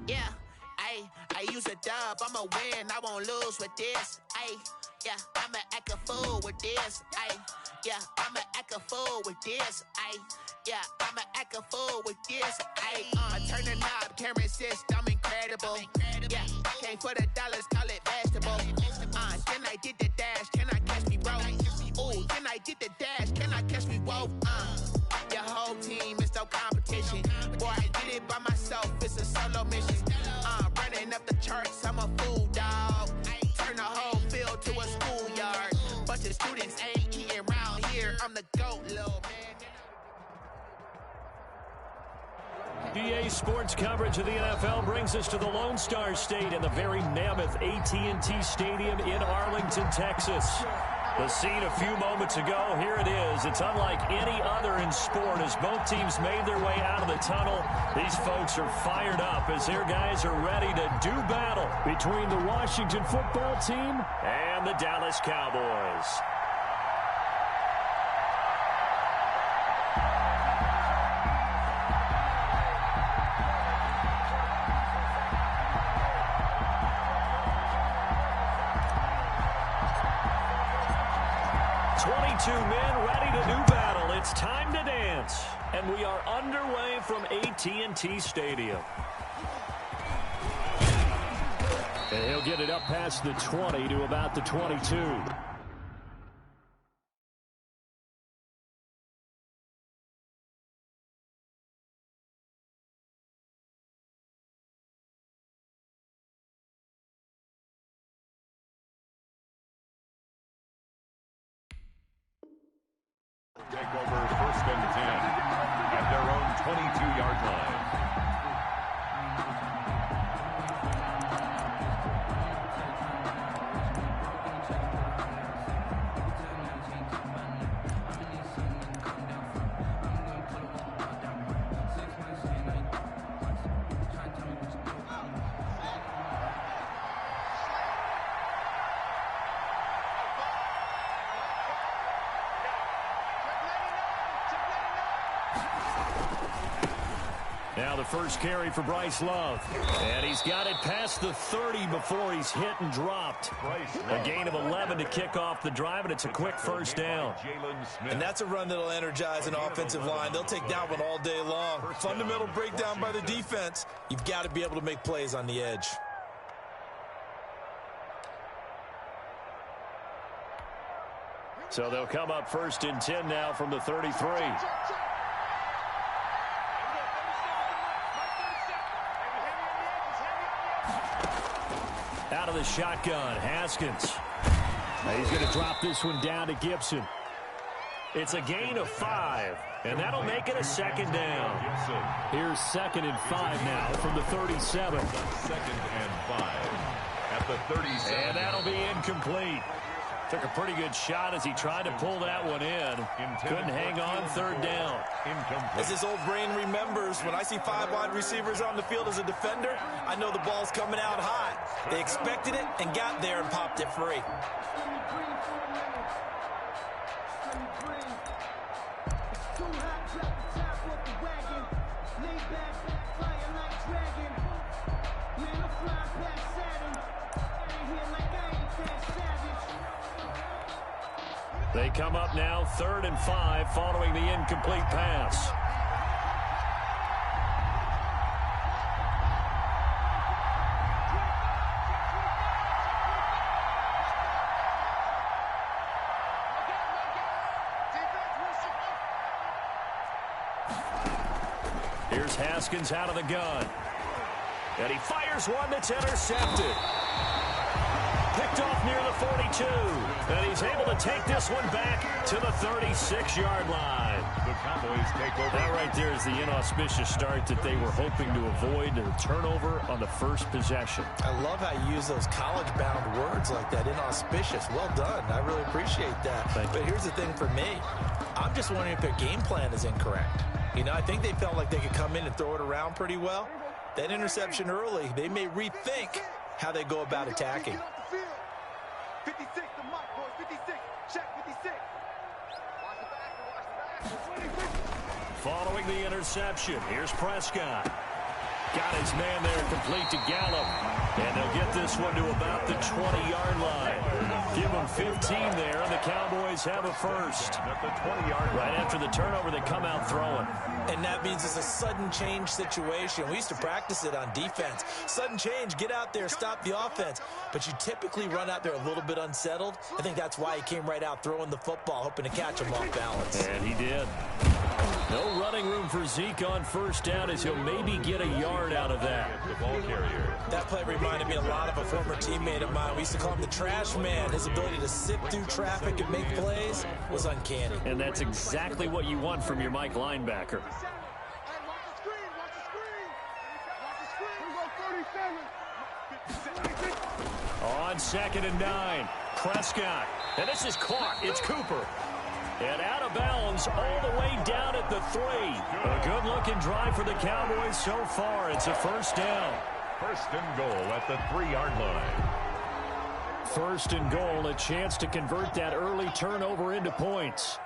Yeah, I use a dub, I'ma win, I won't lose with this. Yeah, I'ma act a fool with this. Yeah, I'ma act a fool with this. Yeah, I'ma act a fool with this. I turn the knob, can't resist, I'm incredible. Yeah, came for the dollars, call it vegetable. Then I did the dash, can I catch me, bro? Ooh, then I did the dash, can I catch me, whoa? Your whole team is no competition. Boy, I did it by myself, it's a solo mission. Running up the charts, I'm a fool, dog. Turn the whole field to a schoolyard. Bunch of students ain't eating round here. I'm the GOAT, little man. DA Sports coverage of the NFL brings us to the Lone Star State and the very mammoth AT&T Stadium in Arlington, Texas. The scene a few moments ago, here it is. It's unlike any other in sport as both teams made their way out of the tunnel. These folks are fired up as their guys are ready to do battle between the Washington football team and the Dallas Cowboys. Two men ready to do battle. It's time to dance. And we are underway from AT&T Stadium. And he'll get it up past the 20 to about the 22. Take over 1st and 10 at their own 22-yard line. Now the first carry for Bryce Love. And he's got it past the 30 before he's hit and dropped. A gain of 11 to kick off the drive, and it's a quick first down. And that's a run that'll energize an offensive line. They'll take that one all day long. Fundamental breakdown by the defense. You've got to be able to make plays on the edge. So they'll come up 1st and 10 now from the 33. Out of the shotgun, Haskins. Now he's going to drop this one down to Gibson. It's a gain of 5, and that'll make it a 2nd down. Here's 2nd and 5 now from the 37. 2nd and 5 at the 37. And that'll be incomplete. Took a pretty good shot as he tried to pull that one in. Couldn't hang on, 3rd down. As his old brain remembers, when I see 5 wide receivers on the field as a defender, I know the ball's coming out hot. They expected it and got there and popped it free. They come up now 3rd and 5 following the incomplete pass. Here's Haskins out of the gun. And he fires one that's intercepted. Picked off near the 42. And he's able to take this one back to the 36-yard line. The Cowboys take over. That right there is the inauspicious start that they were hoping to avoid, a turnover on the first possession. I love how you use those college-bound words like that, inauspicious. Well done. I really appreciate that. But here's the thing for me. I'm just wondering if their game plan is incorrect. You know, I think they felt like they could come in and throw it around pretty well. That interception early, they may rethink how they go about attacking. 56, the mark, boys. 56. Check 56. Following the interception, here's Prescott. Got his man there complete to Gallup. And they'll get this one to about the 20-yard line. Give them 15 there, and the Cowboys have a first. At the 20-yard line. Right after the turnover, they come out throwing. And that means it's a sudden change situation. We used to practice it on defense. Sudden change, get out there, stop the offense. But you typically run out there a little bit unsettled. I think that's why he came right out throwing the football, hoping to catch him off balance. And he did. No running room for Zeke on first down as he'll maybe get a yard out of that. The ball carrier. That play reminded me a lot of a former teammate of mine. We used to call him the trash man. His ability to sift through traffic and make plays was uncanny. And that's exactly what you want from your Mike linebacker. On 2nd and 9, Prescott. And this is caught. It's Cooper. And out of bounds all the way down at the 3. A good-looking drive for the Cowboys so far. It's a first down. First and goal at the 3-yard line. First and goal, a chance to convert that early turnover into points.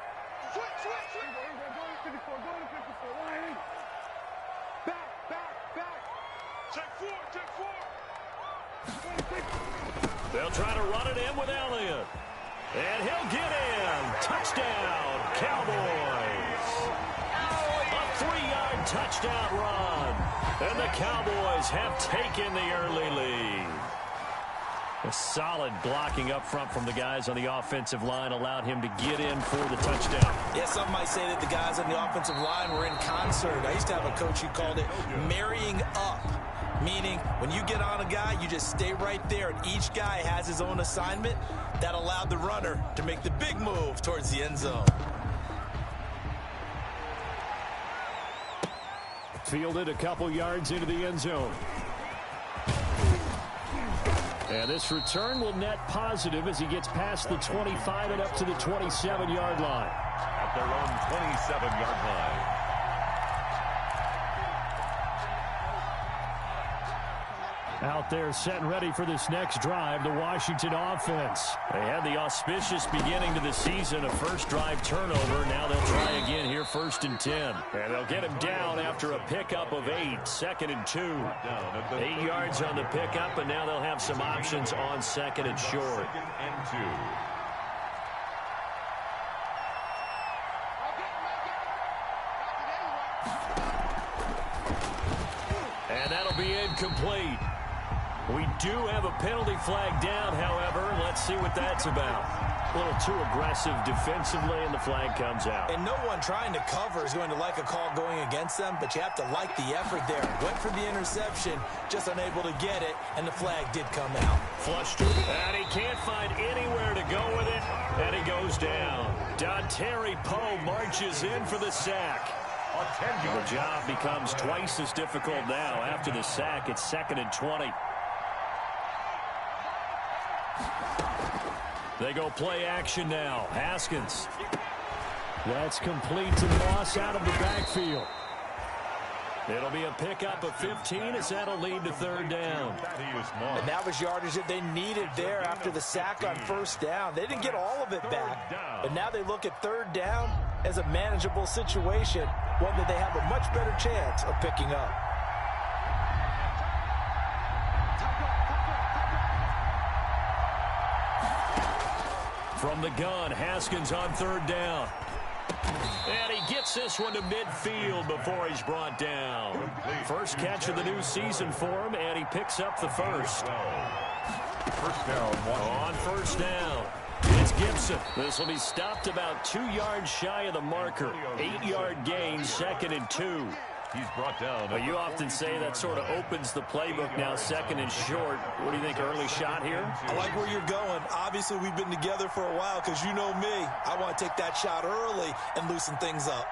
They'll try to run it in with Elliott. And he'll get in. Touchdown, Cowboys. A 3-yard touchdown run. And the Cowboys have taken the early lead. A solid blocking up front from the guys on the offensive line allowed him to get in for the touchdown. Yeah, some might say that the guys on the offensive line were in concert. I used to have a coach who called it marrying up. Meaning, when you get on a guy, you just stay right there, and each guy has his own assignment. That allowed the runner to make the big move towards the end zone. Fielded a couple yards into the end zone. And this return will net positive as he gets past the 25 and up to the 27-yard line. At their own 27-yard line. Out there set and ready for this next drive, the Washington offense. They had the auspicious beginning to the season, a first drive turnover. Now they'll try again here, 1st and 10. And they'll get him down after a pickup of 8, 2nd and 2. 8 yards on the pickup, and now they'll have some options on 2nd and short. 2nd and 2. And that'll be incomplete. We do have a penalty flag down, however. Let's see what that's about. A little too aggressive defensively, and the flag comes out. And no one trying to cover is going to like a call going against them, but you have to like the effort there. Went for the interception, just unable to get it, and the flag did come out. Flushed it, and he can't find anywhere to go with it, and he goes down. Dontari Poe marches in for the sack. The job becomes twice as difficult now. After the sack, it's 2nd and 20. They go play action now. Haskins. That's complete to Moss out of the backfield. It'll be a pickup of 15 as that'll lead to 3rd down. And that was yardage that they needed there after the sack on 1st down. They didn't get all of it back, but now they look at 3rd down as a manageable situation, one that they have a much better chance of picking up. From the gun, Haskins on 3rd down. And he gets this one to midfield before he's brought down. First catch of the new season for him, and he picks up the first. First down. On 1st down, it's Gibson. This will be stopped about 2 yards shy of the marker. 8-yard gain, 2nd and 2. He's brought down. But you often say that sort of opens the playbook now, 2nd and short. What do you think, early shot here? I like where you're going. Obviously, we've been together for a while because you know me. I want to take that shot early and loosen things up.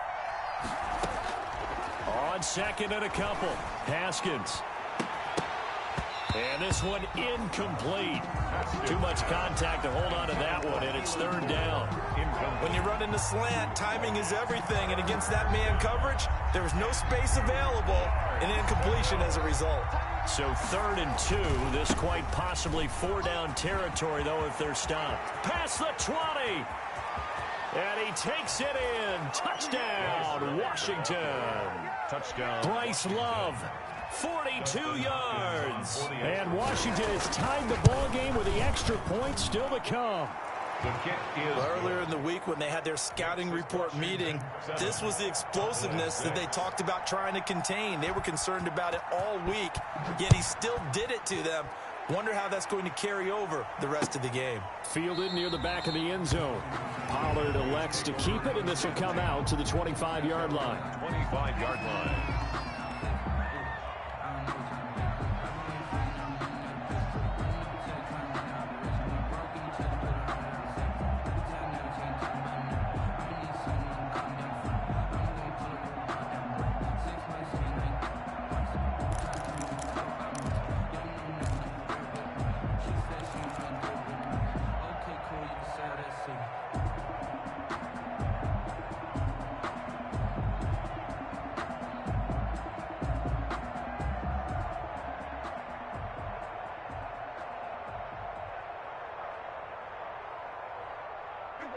On 2nd and a couple, Haskins. And this one incomplete. Too much contact to hold on to that one, and it's 3rd down. When you run in the slant, timing is everything, and against that man coverage, there was no space available, and incompletion as a result. So 3rd and 2, this quite possibly 4-down territory, though, if they're stopped. Past the 20, and he takes it in. Touchdown, Washington. Touchdown. Bryce Love 42 yards. And Washington has tied the ball game with the extra point still to come. The kick is earlier in the week when they had their scouting report meeting, this was the explosiveness that they talked about trying to contain. They were concerned about it all week, yet he still did it to them. Wonder how that's going to carry over the rest of the game. Fielded near the back of the end zone. Pollard elects to keep it, and this will come out to the 25-yard line. 25-yard line.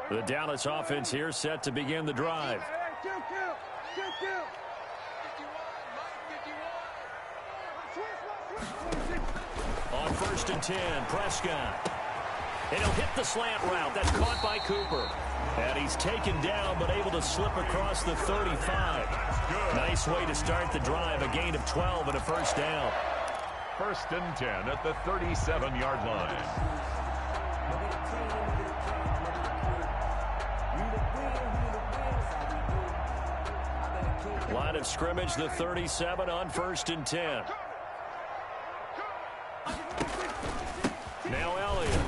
The Dallas offense here set to begin the drive. On 1st and 10, Prescott. And he'll hit the slant route. That's caught by Cooper. And he's taken down but able to slip across the 35. Nice way to start the drive. A gain of 12 and a first down. 1st and 10 at the 37-yard line. Line of scrimmage, the 37 on 1st and 10. Now Elliott.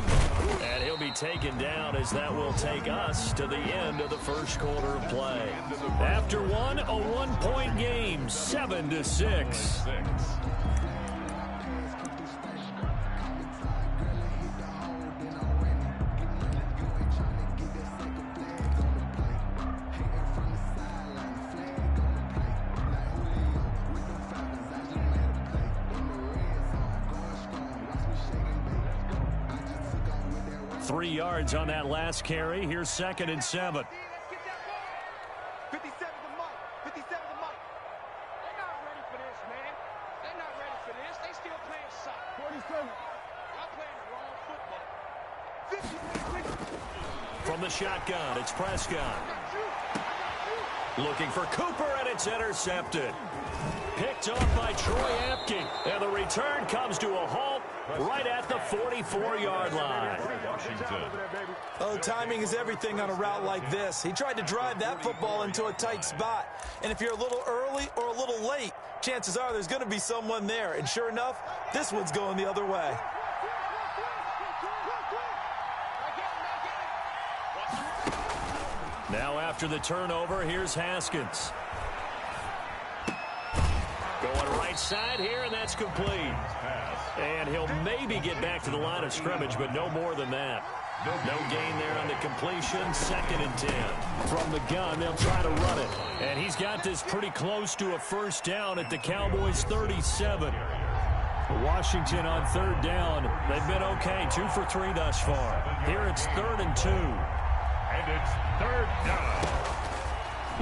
And he'll be taken down as that will take us to the end of the first quarter of play. After one, a one-point game, 7-6. 3 yards on that last carry. Here's 2nd and 7. 57 the mark. 57 the mark. They're not ready for this, man. They're not ready for this. They still playing soccer. 47. Y'all playing the wrong football. 50. From the shotgun, it's Prescott. Looking for Cooper, and it's intercepted. Picked off by Troy Apke. And the return comes to a halt right at the 44-yard line. Oh, timing is everything on a route like this. He tried to drive that football into a tight spot. And if you're a little early or a little late, chances are there's going to be someone there. And sure enough, this one's going the other way. Now after the turnover, here's Haskins. Going right side here, and that's complete. And he'll maybe get back to the line of scrimmage, but no more than that. No gain there on the completion. 2nd and 10. From the gun, they'll try to run it. And he's got this pretty close to a first down at the Cowboys' 37. Washington on 3rd down. They've been okay. 2 for 3 thus far. Here it's 3rd and 2. And it's 3rd down.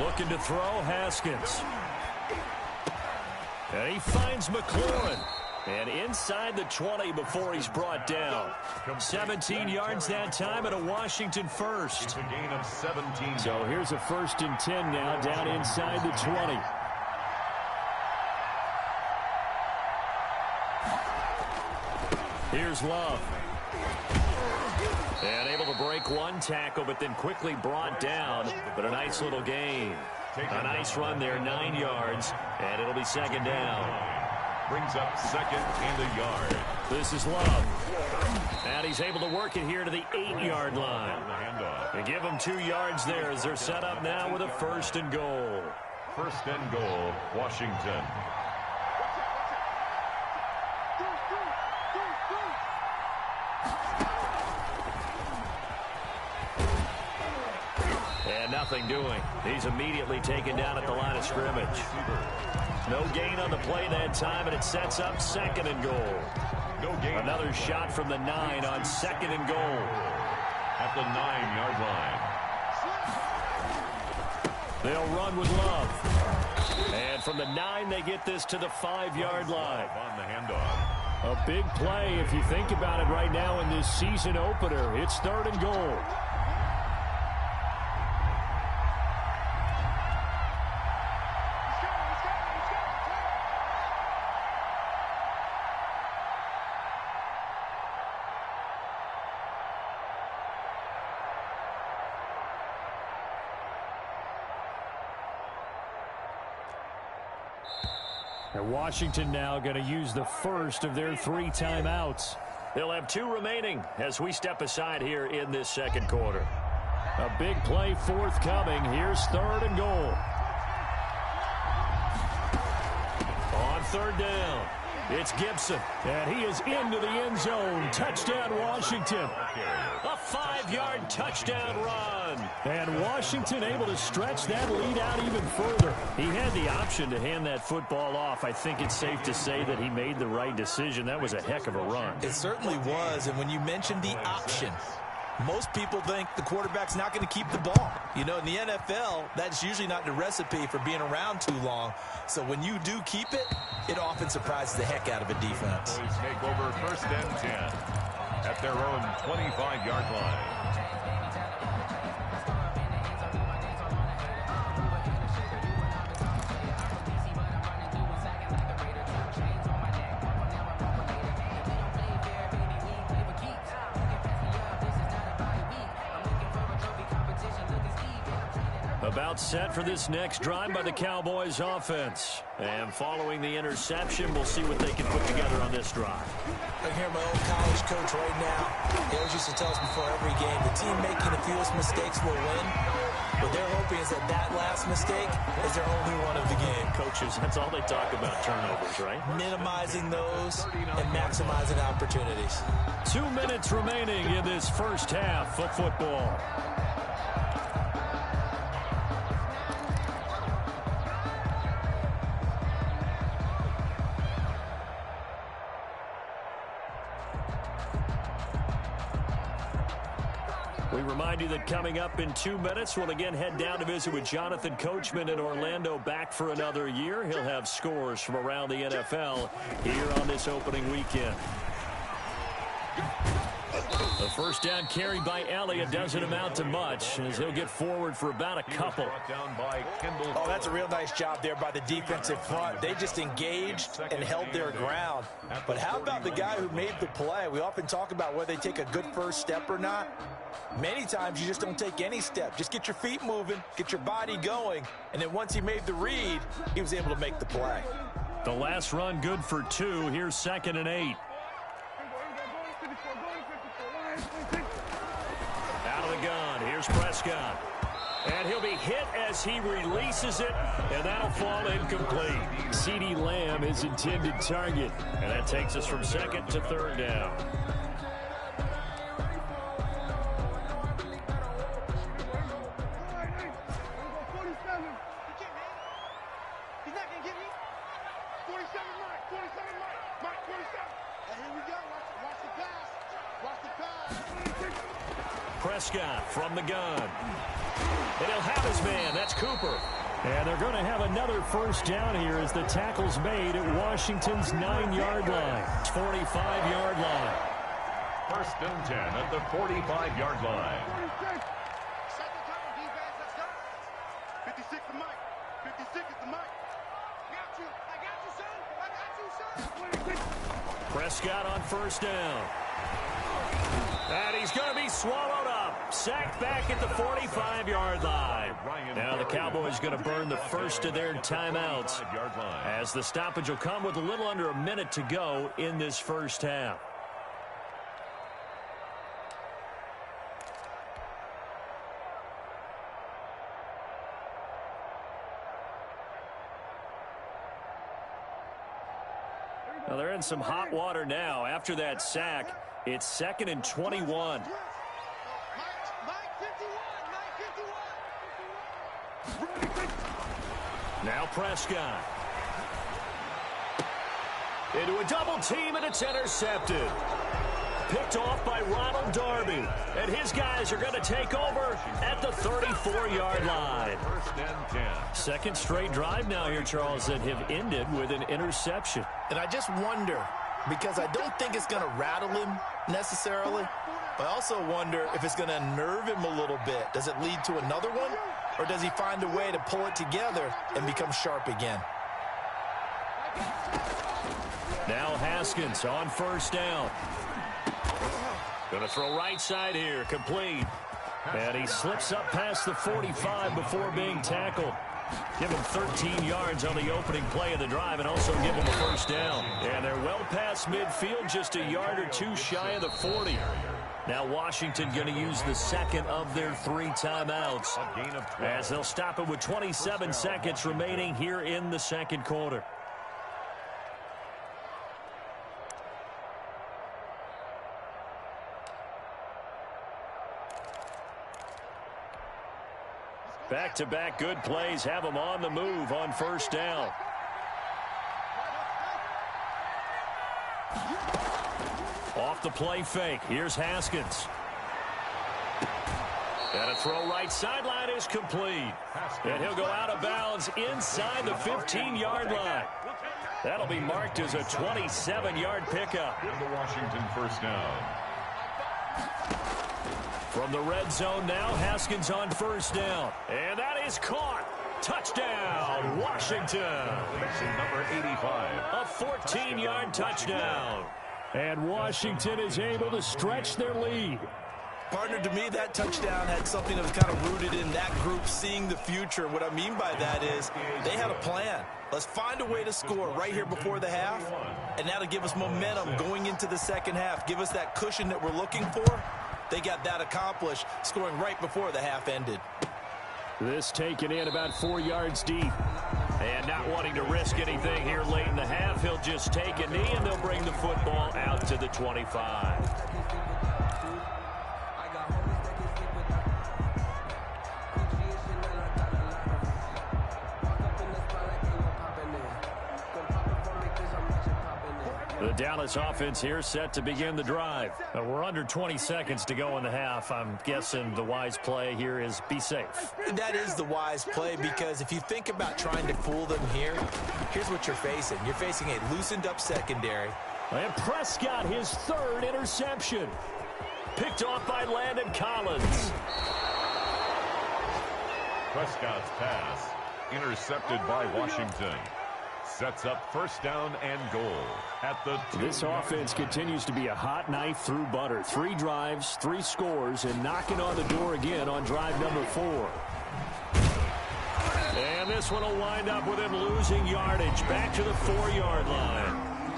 Looking to throw, Haskins. And he finds McLaurin. And inside the 20 before he's brought down. 17 yards that time and a Washington first. It's a gain of 17. So here's a 1st and 10 now down inside the 20. Here's Love. And able to break one tackle, but then quickly brought down. But a nice little gain. A nice run there, 9 yards. And it'll be 2nd down. Brings up 2nd and a yard. This is Love. And he's able to work it here to the 8-yard line. And give him 2 yards there as they're set up now with a 1st and goal. 1st and goal, Washington. And nothing doing. He's immediately taken down at the line of scrimmage. No gain on the play that time, and it sets up 2nd and goal. No gain. Another shot from the 9 on 2nd and goal. At the 9-yard line. They'll run with Love. And from the 9, they get this to the 5-yard line. On the handoff. A big play if you think about it right now in this season opener. It's 3rd and goal. And Washington now going to use the first of their 3 timeouts. They'll have 2 remaining as we step aside here in this second quarter. A big play forthcoming. Here's 3rd and goal. On 3rd down, it's Gibson. And he is into the end zone. Touchdown, Washington. A 5-yard touchdown run. And Washington able to stretch that lead out even further. He had the option to hand that football off. I think it's safe to say that he made the right decision. That was a heck of a run. It certainly was. And when you mentioned the option, most people think the quarterback's not going to keep the ball. You know, in the NFL, that's usually not the recipe for being around too long. So when you do keep it, it often surprises the heck out of a defense. Boys take over 1st and 10 at their own 25-yard line. About set for this next drive by the Cowboys offense. And following the interception, we'll see what they can put together on this drive. I hear my old college coach right now. He always used to tell us before every game, the team making the fewest mistakes will win. What they're hoping is that last mistake is their only one of the game. Coaches, that's all they talk about, turnovers, right? Minimizing those and maximizing opportunities. 2 minutes remaining in this first half of football. We remind you that coming up in 2 minutes, we'll again head down to visit with Jonathan Coachman in Orlando, back for another year. He'll have scores from around the NFL here on this opening weekend. The first down carried by Elliott doesn't amount to much as he'll get forward for about a couple. Oh, that's a real nice job there by the defensive front. They just engaged and held their ground. But how about the guy who made the play? We often talk about whether they take a good first step or not. Many times you just don't take any step. Just get your feet moving, get your body going, and then once he made the read, he was able to make the play. The last run good for 2. Here's 2nd and 8. Out of the gun, here's Prescott. And he'll be hit as he releases it, and that'll fall incomplete. CeeDee Lamb, his intended target. And that takes us from 2nd to 3rd down. Prescott from the gun. And he'll have his man. That's Cooper. And they're going to have another first down here as the tackle's made at Washington's 9-yard line. 45-yard line. 1st and 10 at the 45-yard line. Second cover, defense, let's go. 56 the mic. 56 is the mic. I got you, son. Prescott on first down. And he's going to be swallowed up. Sacked back at the 45-yard line. Now the Cowboys going to burn the first of their timeouts as the stoppage will come with a little under a minute to go in this first half. Well, they're in some hot water now. After that sack, it's 2nd and 21. Now Prescott. Into a double team, and it's intercepted. picked off by Ronald Darby. And his guys are going to take over at the 34-yard line. First and 10. Second straight drive now here, Charles, that have ended with an interception. And I just wonder, because I don't think it's going to rattle him necessarily, but I also wonder if it's going to unnerve him a little bit. Does it lead to another one? Or does he find a way to pull it together and become sharp again? Now Haskins on first down. Going to throw right side here, complete. And he slips up past the 45 before being tackled. Give him 13 yards on the opening play of the drive and also give him a first down. And they're well past midfield, just a yard or two shy of the 40. Now Washington going to use the second of their 3 timeouts as they'll stop it with 27 seconds remaining here in the second quarter. Back-to-back good plays have them on the move on first down. Off the play fake. Here's Haskins. And a throw right sideline is complete. And he'll go out of bounds inside the 15-yard line. That'll be marked as a 27-yard pickup. The Washington first down. From the red zone now, Haskins on first down. And that is caught. Touchdown, Washington. Number 85. A 14-yard touchdown. And Washington is able to stretch their lead. Partner, to me, that touchdown had something that was kind of rooted in that group seeing the future. What I mean by that is they had a plan. Let's find a way to score right here before the half, and that'll give us momentum going into the second half. Give us that cushion that we're looking for. They got that accomplished, scoring right before the half ended. This taken in about 4 yards deep. And not wanting to risk anything here late in the half, he'll just take a knee, and they'll bring the football out to the 25. The Dallas offense here set to begin the drive. We're under 20 seconds to go in the half. I'm guessing the wise play here is be safe. That is the wise play, because if you think about trying to fool them here, here's what you're facing. You're facing a loosened up secondary. And Prescott, his third interception. Picked off by Landon Collins. Prescott's pass intercepted by Washington. Sets up first down and goal at the 2. This offense continues to be a hot knife through butter. 3 drives, 3 scores, and knocking on the door again on drive number 4. And this one will wind up with him losing yardage back to the 4-yard line.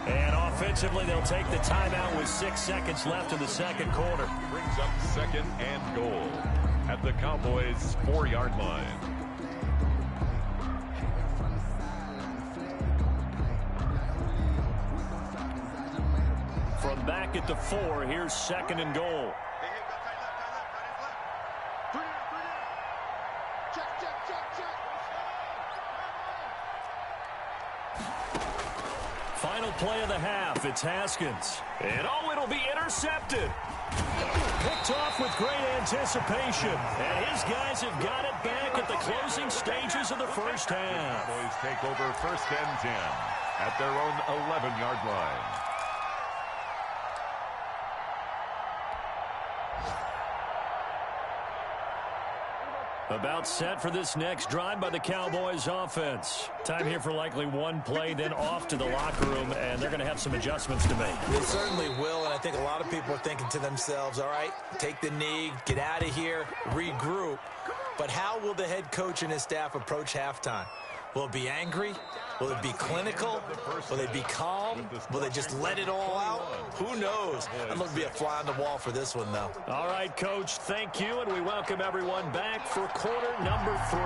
And offensively, they'll take the timeout with 6 seconds left in the second quarter. Brings up second and goal at the Cowboys' 4-yard line. From back at the 4, here's second and goal. Final play of the half, it's Haskins. And oh, it'll be intercepted. Picked off with great anticipation. And his guys have got it back at the closing stages of the first half. The Cowboys take over first and 10 at their own 11-yard line. About set for this next drive by the Cowboys offense. Time here for likely one play, then off to the locker room, and they're going to have some adjustments to make. They certainly will, and I think a lot of people are thinking to themselves, all right, take the knee, get out of here, regroup. But how will the head coach and his staff approach halftime? Will it be angry? Will it be clinical? Will they be calm? Will they just let it all out? Who knows? I'd love to be a fly on the wall for this one, though. All right, Coach, thank you, and we welcome everyone back for quarter number 3.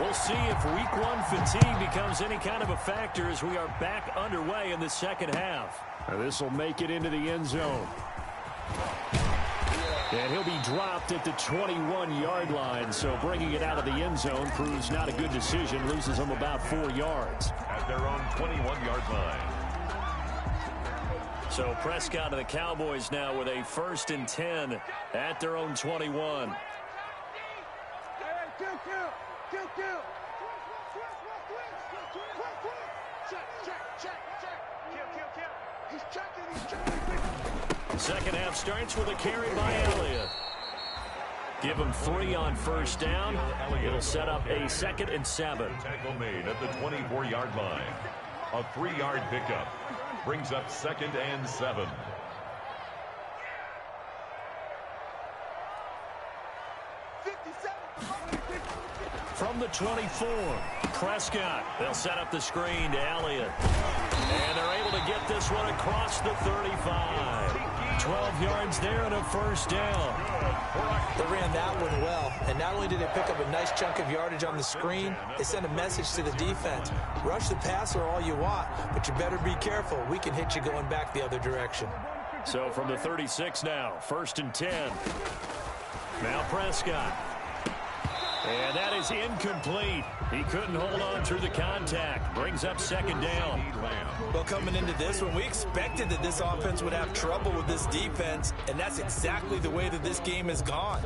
We'll see if week 1 fatigue becomes any kind of a factor as we are back underway in the second half. This will make it into the end zone. And he'll be dropped at the 21-yard line, so bringing it out of the end zone proves not a good decision. Loses him about 4 yards. At their own 21-yard line. So Prescott and the Cowboys now with a 1st and 10 at their own 21. Second half starts with a carry by Elliott. Give him 3 on 1st down. It'll set up a 2nd and 7. Tackle made at the 24-yard line. A 3-yard pickup brings up 2nd and 7. From the 24, Prescott. They'll set up the screen to Elliott. And they're able to get this one across the 35. 12 yards there and a 1st down. They ran that one well, and not only did they pick up a nice chunk of yardage on the screen, they sent a message to the defense. Rush the passer all you want, but you better be careful. We can hit you going back the other direction. So from the 36 now, 1st and 10. Now Prescott. And that is incomplete. He couldn't hold on through the contact. Brings up 2nd down. Well, coming into this one, we expected that this offense would have trouble with this defense, and that's exactly the way that this game has gone.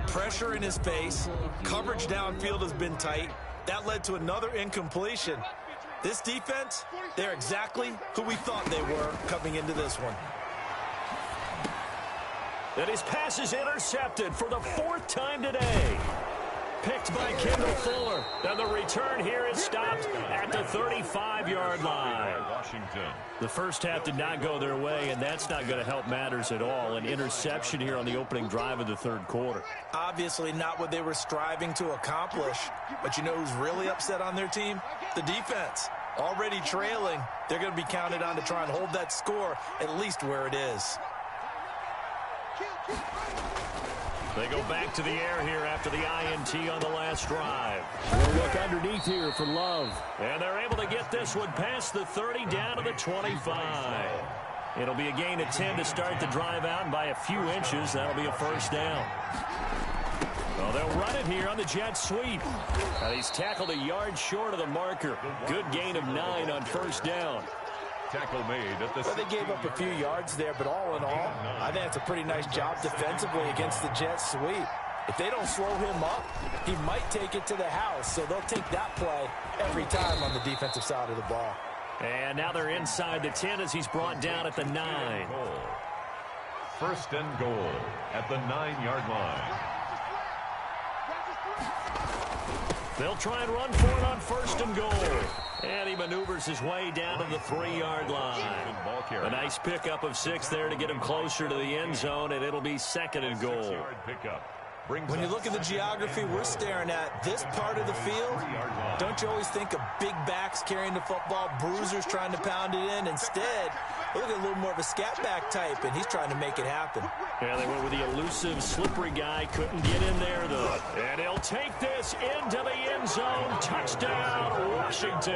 Pressure in his face. Coverage downfield has been tight. That led to another incompletion. This defense, they're exactly who we thought they were coming into this one. And his pass is intercepted for the 4th time today. Picked by Kendall Fuller. And the return here is stopped at the 35-yard line. Washington. The first half did not go their way, and that's not going to help matters at all. An interception here on the opening drive of the 3rd quarter. Obviously not what they were striving to accomplish. But you know who's really upset on their team? The defense. Already trailing. They're going to be counted on to try and hold that score at least where it is. They go back to the air here after the INT on the last drive. We'll look underneath here for Love. And they're able to get this one past the 30 down to the 25. It'll be a gain of 10 to start the drive out, and by a few inches, that'll be a 1st down. Well, they'll run it here on the jet sweep. Now, he's tackled a yard short of the marker. Good gain of 9 on 1st down. Tackle made at the Well, they gave up a few yards there, but all in all, I think it's a pretty nice job defensively against the jet sweep. If they don't slow him up, he might take it to the house, so they'll take that play every time on the defensive side of the ball. And now they're inside the 10 as he's brought down at the 9. 1st and goal at the 9-yard line. They'll try and run for it on 1st and goal. And he maneuvers his way down to the 3-yard line. A nice pickup of 6 there to get him closer to the end zone, and it'll be 2nd and goal. When you look at the geography we're staring at, this part of the field, don't you always think of big backs carrying the football, bruisers trying to pound it in? Instead, look at a little more of a scat back type, and he's trying to make it happen. Yeah, they went with the elusive, slippery guy. Couldn't get in there, though. And he'll take this into the end zone. Touchdown, Washington.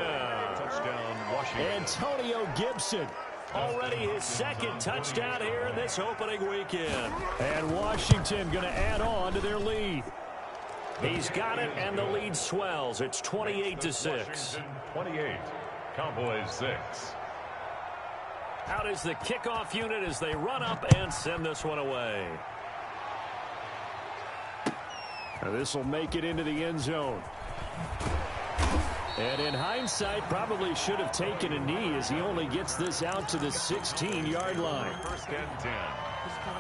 Touchdown, Washington. Antonio Gibson. Already his 2nd touchdown here in this opening weekend. And Washington going to add on to their lead. He's got it, and the lead swells. It's 28-6. 28, Cowboys 6. Out is the kickoff unit as they run up and send this one away. This will make it into the end zone. And in hindsight, probably should have taken a knee as he only gets this out to the 16-yard line. 1st and 10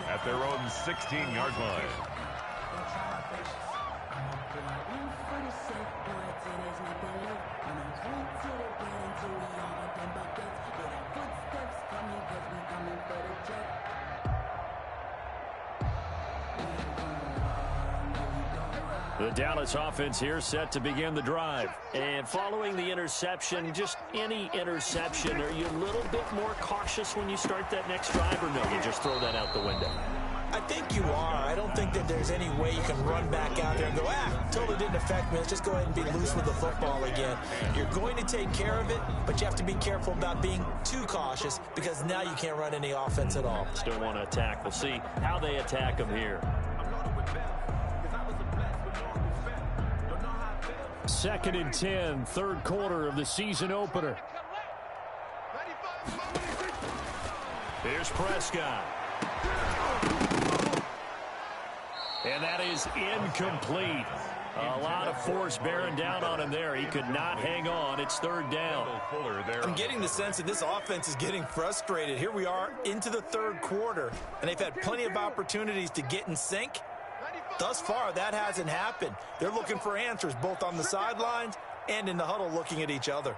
at their own 16-yard line. The Dallas offense here set to begin the drive. And following the interception, just any interception, are you a little bit more cautious when you start that next drive, or no, you just throw that out the window? I think you are. I don't think that there's any way you can run back out there and go, totally didn't affect me. Let's just go ahead and be loose with the football again. You're going to take care of it, but you have to be careful about being too cautious because now you can't run any offense at all. Still want to attack. We'll see how they attack them here. 2nd and 10, 3rd quarter of the season opener. Here's Prescott. And that is incomplete. A lot of force bearing down on him there. He could not hang on. It's third down. I'm getting the sense that this offense is getting frustrated. Here we are into the third quarter, and they've had plenty of opportunities to get in sync. Thus far, that hasn't happened. They're looking for answers both on the sidelines and in the huddle looking at each other.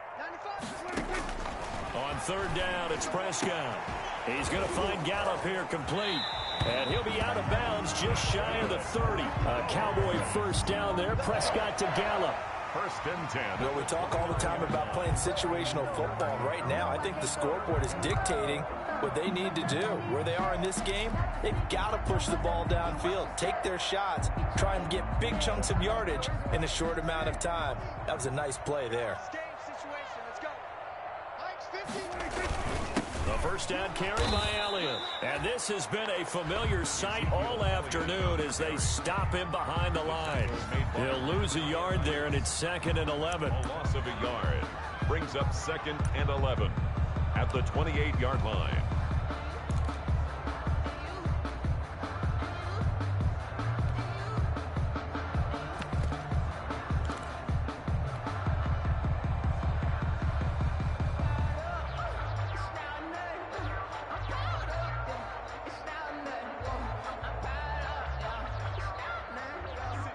On third down, it's Prescott. He's going to find Gallup here complete. And he'll be out of bounds just shy of the 30. A Cowboy first down there. Prescott to Gallup. First and 10. Well, we talk all the time about playing situational football. Right now, I think the scoreboard is dictating what they need to do. Where they are in this game, they've got to push the ball downfield, take their shots, try and get big chunks of yardage in a short amount of time. That was a nice play there. The first down carry by Elliott. And this has been a familiar sight all afternoon as they stop him behind the line. He'll lose a yard there, and it's 2nd and 11. A loss of a yard brings up 2nd and 11 at the 28-yard line.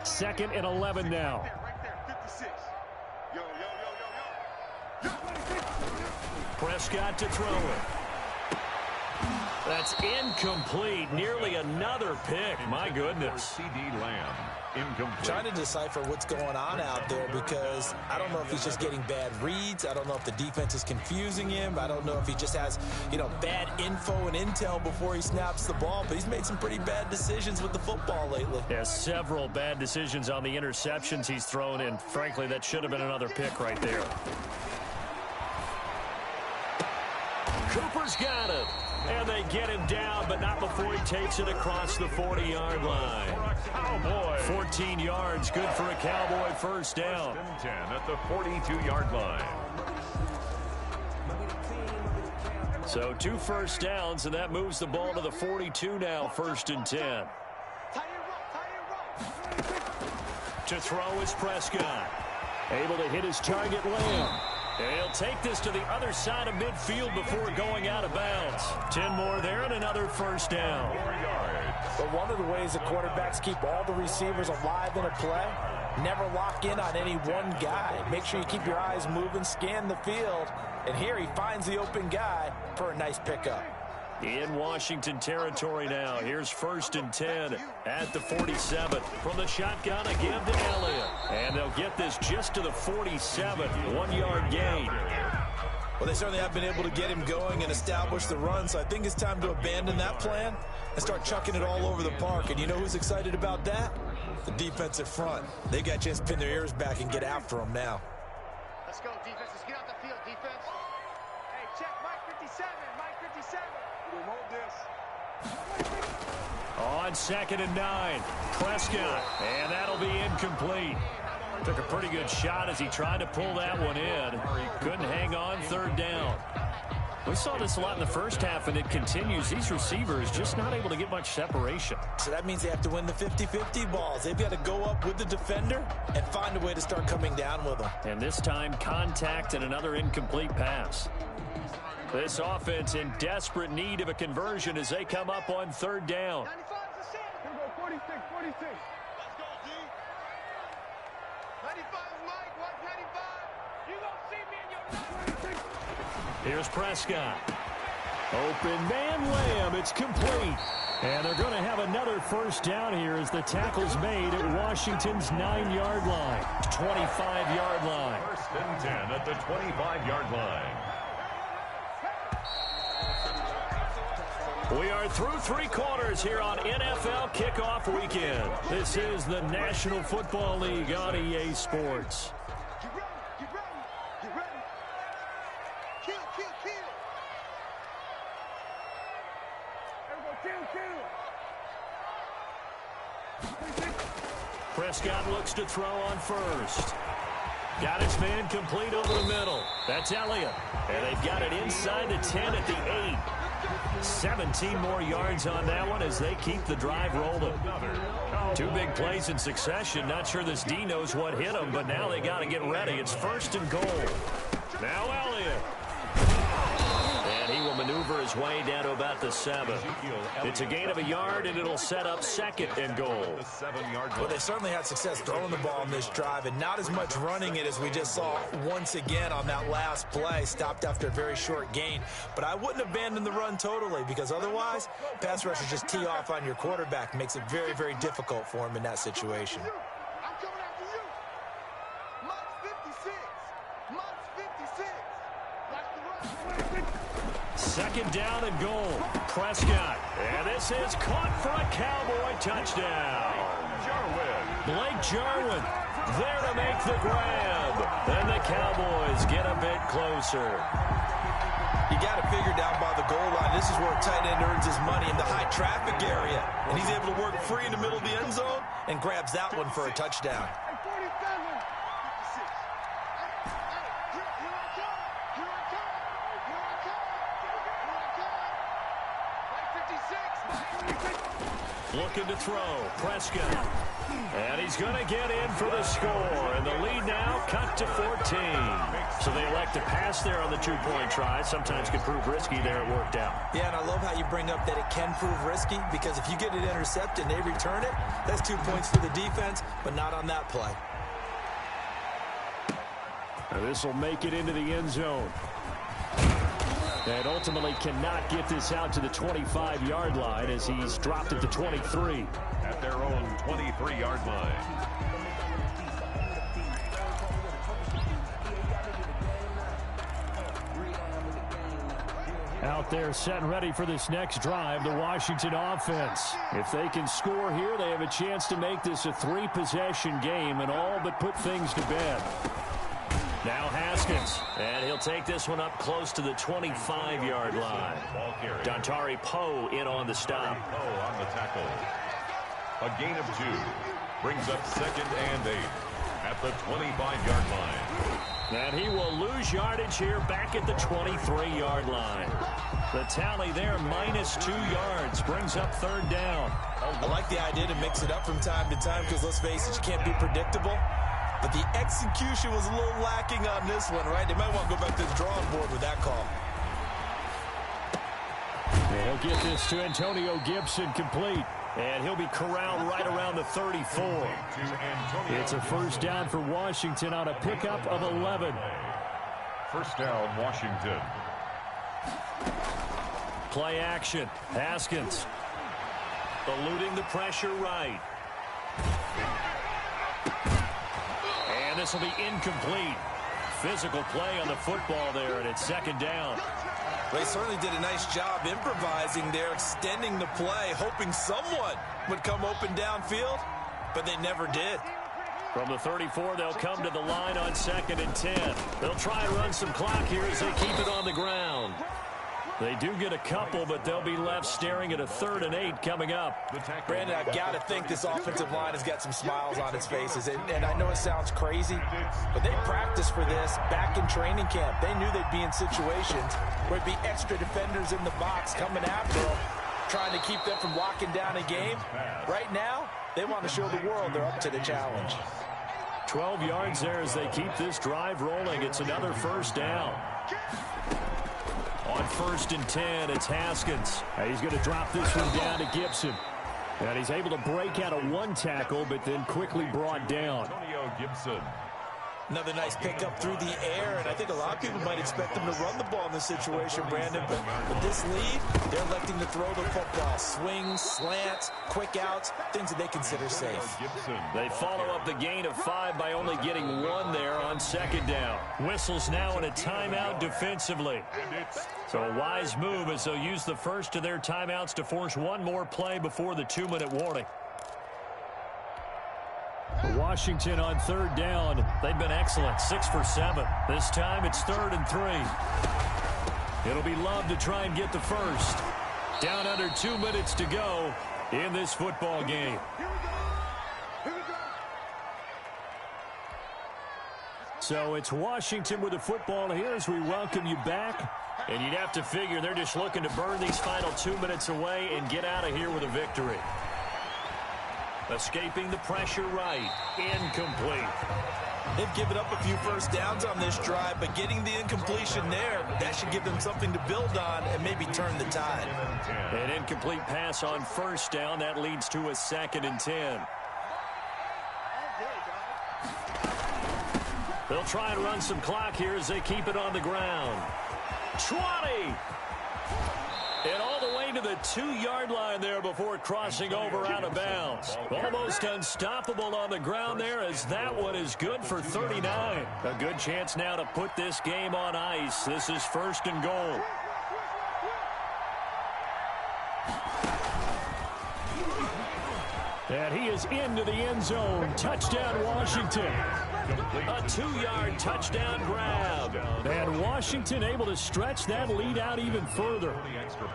Second and 11 now. Prescott to throw it. That's incomplete. Nearly another pick. My goodness. CD Lamb, incomplete. Trying to decipher what's going on out there because I don't know if he's just getting bad reads. I don't know if the defense is confusing him. I don't know if he just has, bad info and intel before he snaps the ball. But he's made some pretty bad decisions with the football lately. Yeah, several bad decisions on the interceptions he's thrown in. Frankly, that should have been another pick right there. Cooper's got it. And they get him down, but not before he takes it across the 40-yard line. 14 yards, good for a Cowboy first down. 10 at the 42-yard line. So 2 first downs, and that moves the ball to the 42 now, 1st and 10. To throw is Prescott. Able to hit his target, Lamb. He'll take this to the other side of midfield before going out of bounds. 10 more there and another first down. 4 yards. But one of the ways the quarterbacks keep all the receivers alive in a play, never lock in on any one guy. Make sure you keep your eyes moving, scan the field. And here he finds the open guy for a nice pickup. In Washington territory now. Here's 1st and 10 at the 47. From the shotgun, a give to Elliott. And they'll get this just to the 47. 1-yard gain. Well, they certainly have been able to get him going and establish the run, so I think it's time to abandon that plan and start chucking it all over the park. And you know who's excited about that? The defensive front. They got a chance to pin their ears back and get after him now. Let's go, defense. Let's get out the field, defense. Hey, check Mike 57. Mike 57. We hold this. On 2nd and 9, Prescott, and that'll be incomplete. Took a pretty good shot as he tried to pull that one in. Couldn't hang on, 3rd down. We saw this a lot in the first half, and it continues. These receivers just not able to get much separation. So that means they have to win the 50-50 balls. They've got to go up with the defender and find a way to start coming down with them. And this time, contact and another incomplete pass. This offense in desperate need of a conversion as they come up on 3rd down. 95 is the center. Here we go, 46, 46. Let's go, D. 95 is Mike, 195. You gonna see me in your 96. Here's Prescott. Open man, Lamb. It's complete. And they're going to have another first down here as the tackle's made at Washington's 9-yard line. 25-yard line. 1st and 10 at the 25-yard line. We are through 3 quarters here on NFL Kickoff Weekend. This is the National Football League on EA Sports. Get ready, get ready, get ready. Kill, kill, kill. There we go, kill, kill. Prescott looks to throw on first. Got his man complete over the middle. That's Elliott. And they've got it inside the 10 at the 8. 17 more yards on that one as they keep the drive rolling. 2 big plays in succession. Not sure this D knows what hit him, but now they got to get ready. It's 1st and goal. Now Elliott. And he will maneuver his way down to about the 7. It's a gain of a yard, and it'll set up 2nd and goal. Well, they certainly had success throwing the ball in this drive, and not as much running it as we just saw once again on that last play. Stopped after a very short gain. But I wouldn't abandon the run totally, because otherwise, pass rushers just tee off on your quarterback. Makes it very, very difficult for him in that situation. I'm coming after you. Month 56. Month 56. That's the run. 2nd down and goal. Prescott. And this is caught for a Cowboy touchdown. Blake Jarwin there to make the grab. And the Cowboys get a bit closer. You got to figure down by the goal line. This is where a tight end earns his money, in the high traffic area. And he's able to work free in the middle of the end zone and grabs that one for a touchdown. Looking to throw. Prescott. And he's going to get in for the score. And the lead now cut to 14. So they elect to pass there on the 2-point try. Sometimes can prove risky. There it worked out. Yeah, and I love how you bring up that it can prove risky, because if you get it intercepted and they return it, that's 2 points for the defense, but not on that play. This will make it into the end zone. And ultimately cannot get this out to the 25-yard line as he's dropped at the 23. At their own 23-yard line. Out there set and ready for this next drive, the Washington offense. If they can score here, they have a chance to make this a 3-possession game and all but put things to bed. Now Haskins, and he'll take this one up close to the 25-yard line. Dontari Poe in on the stop. Poe on the tackle. A gain of 2 brings up 2nd and 8 at the 25-yard line. And he will lose yardage here back at the 23-yard line. The tally there, -2 yards, brings up 3rd down. I like the idea to mix it up from time to time, because let's face it, you can't be predictable. But the execution was a little lacking on this one, right? They might want to go back to the drawing board with that call. And he'll get this to Antonio Gibson complete. And he'll be corralled right around the 34. It's a 1st down for Washington on a pickup of 11. 1st down, Washington. Play action. Haskins. Eluding the pressure right. And this will be incomplete. Physical play on the football there, and it's 2nd down. They certainly did a nice job improvising there, extending the play, hoping someone would come open downfield, but they never did. From the 34, they'll come to the line on 2nd and 10. They'll try and run some clock here as they keep it on the ground. They do get a couple, but they'll be left staring at a 3rd and 8 coming up. Brandon, I've got to think this offensive line has got some smiles on its faces. And I know it sounds crazy, but they practiced for this back in training camp. They knew they'd be in situations where it'd be extra defenders in the box coming after them, trying to keep them from locking down a game. Right now, they want to show the world they're up to the challenge. 12 yards there as they keep this drive rolling. It's another 1st down. On 1st and 10, it's Haskins. He's going to drop this one down to Gibson. And he's able to break out of 1 tackle, but then quickly brought down. Antonio Gibson. Another nice pickup through the air, and I think a lot of people might expect them to run the ball in this situation, Brandon. But with this lead, they're electing to throw the football. Swings, slants, quick outs, things that they consider safe. They follow up the gain of 5 by only getting 1 there on 2nd down. Whistles now in a timeout defensively. So a wise move as they'll use the first of their timeouts to force 1 more play before the 2-minute warning. Washington on 3rd down. They've been excellent, 6 for 7. This time it's 3rd and 3. It'll be Love to try and get the first. Down under 2 minutes to go in this football game. So it's Washington with the football here as we welcome you back. And you'd have to figure they're just looking to burn these final 2 minutes away and get out of here with a victory. Escaping the pressure right. Incomplete. They've given up a few first downs on this drive, but getting the incompletion there, that should give them something to build on and maybe turn the tide. An incomplete pass on first down. That leads to a 2nd and 10. They'll try and run some clock here as they keep it on the ground. 20! And all the way to the 2-yard line there before crossing over out of bounds. Almost unstoppable on the ground there as that one is good for 39. A good chance now to put this game on ice. This is 1st and goal. And he is into the end zone. Touchdown, Washington. A 2-yard touchdown grab. And Washington able to stretch that lead out even further.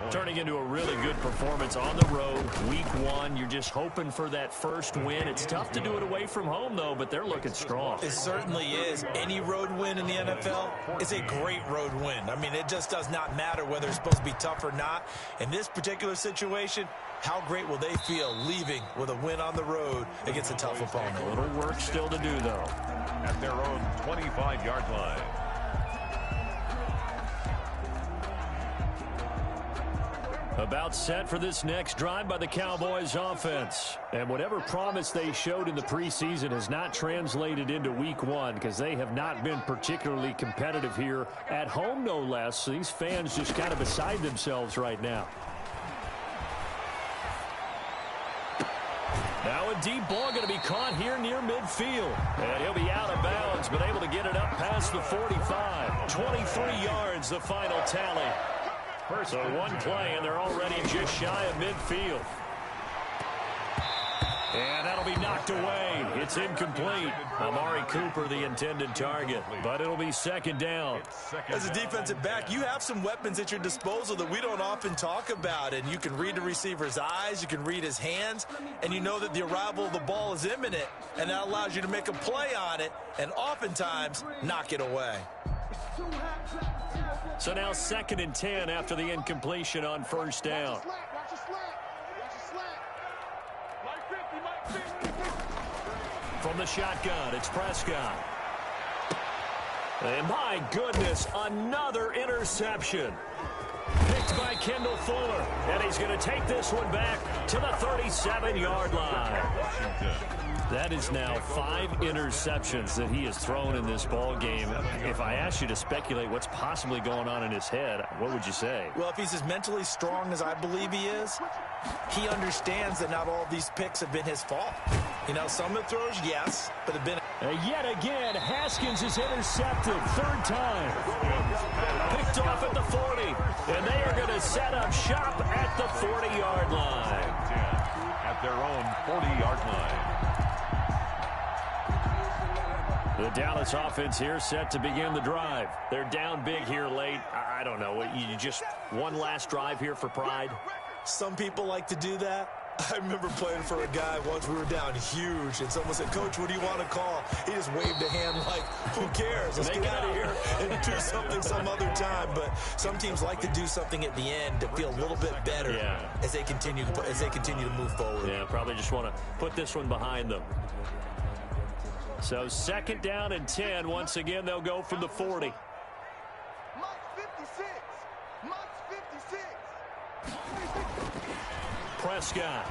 Turning into a really good performance on the road. Week 1, you're just hoping for that first win. It's tough to do it away from home, though, but they're looking strong. It certainly is. Any road win in the NFL is a great road win. I mean, it just does not matter whether it's supposed to be tough or not. In this particular situation, how great will they feel leaving with a win on the road against a tough opponent? A little work still to do, though. At their own 25-yard line. About set for this next drive by the Cowboys offense. And whatever promise they showed in the preseason has not translated into week 1 because they have not been particularly competitive here at home, no less. So these fans just kind of beside themselves right now. Now a deep ball going to be caught here near midfield. And he'll be out of bounds, but able to get it up past the 45. 23 yards, the final tally. So one play, and they're already just shy of midfield. And that'll be knocked away. It's incomplete. Amari Cooper, the intended target, but it'll be 2nd down. As a defensive back, you have some weapons at your disposal that we don't often talk about, and you can read the receiver's eyes, you can read his hands, and you know that the arrival of the ball is imminent, and that allows you to make a play on it and oftentimes knock it away. So now 2nd and 10 after the incompletion on first down. From the shotgun, it's Prescott. And my goodness, another interception. Picked by Kendall Fuller. And he's going to take this one back to the 37-yard line. That is now 5 interceptions that he has thrown in this ball game. If I asked you to speculate what's possibly going on in his head, what would you say? Well, if he's as mentally strong as I believe he is, he understands that not all of these picks have been his fault. You know, some of the throws, yes, but have been... Yet again, Haskins is intercepted. 3rd time. Picked off at the 40. And they are going to set up shop at the 40-yard line. At their own 40-yard line. The Dallas offense here set to begin the drive. They're down big here late. I don't know. You just one last drive here for pride? Some people like to do that. I remember playing for a guy once. We were down huge, and someone said, "Coach, what do you want to call?" He just waved a hand like, "Who cares? Let's get out of here and do something some other time." But some teams like to do something at the end to feel a little bit better as they continue to move forward. Yeah, probably just want to put this one behind them. So 2nd down and 10. Once again, they'll go from the 40. Prescott.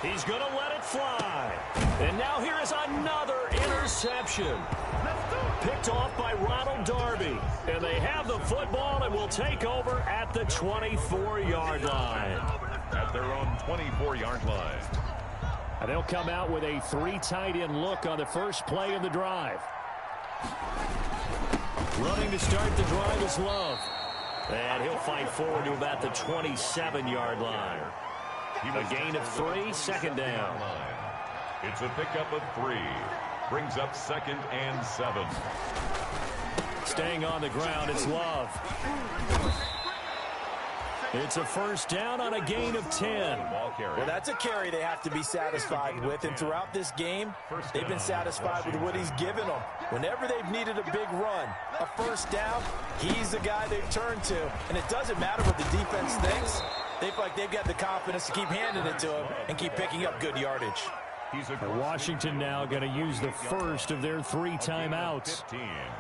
He's going to let it fly. And now here is another interception. Picked off by Ronald Darby. And they have the football and will take over at the 24-yard line. At their own 24-yard line. And they'll come out with a 3 tight end look on the first play of the drive. Running to start the drive is Love. And he'll fight forward to about the 27-yard line. A gain of 3, 2nd down. It's a pickup of 3. Brings up 2nd and 7. Staying on the ground, it's Love. It's a first down on a gain of 10. Well, that's a carry they have to be satisfied with, and throughout this game, they've been satisfied with what he's given them. Whenever they've needed a big run, a first down, he's the guy they've turned to. And it doesn't matter what the defense thinks. They feel like they've got the confidence to keep handing it to him and keep picking up good yardage. Washington now going to use the first of their 3 timeouts.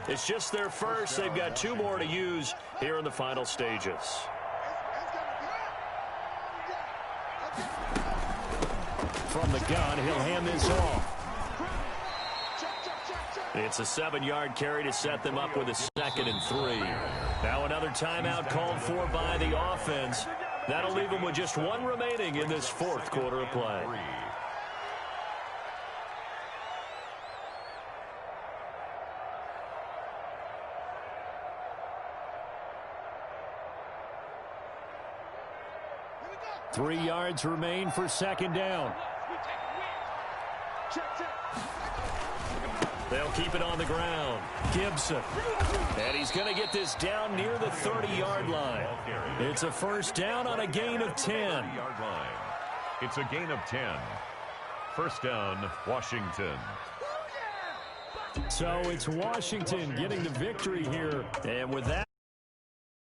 It's just their first. They've got 2 more to use here in the final stages. From the gun, he'll hand this off. It's a 7-yard carry to set them up with a 2nd and 3. Now another timeout called for by the offense. That'll leave them with just 1 remaining in this 4th quarter of play. Three yards remain for 2nd down. They'll keep it on the ground. Gibson. And he's going to get this down near the 30-yard line. It's a first down on a gain of 10. It's a gain of 10. First down, Washington. So it's Washington getting the victory here. And with that,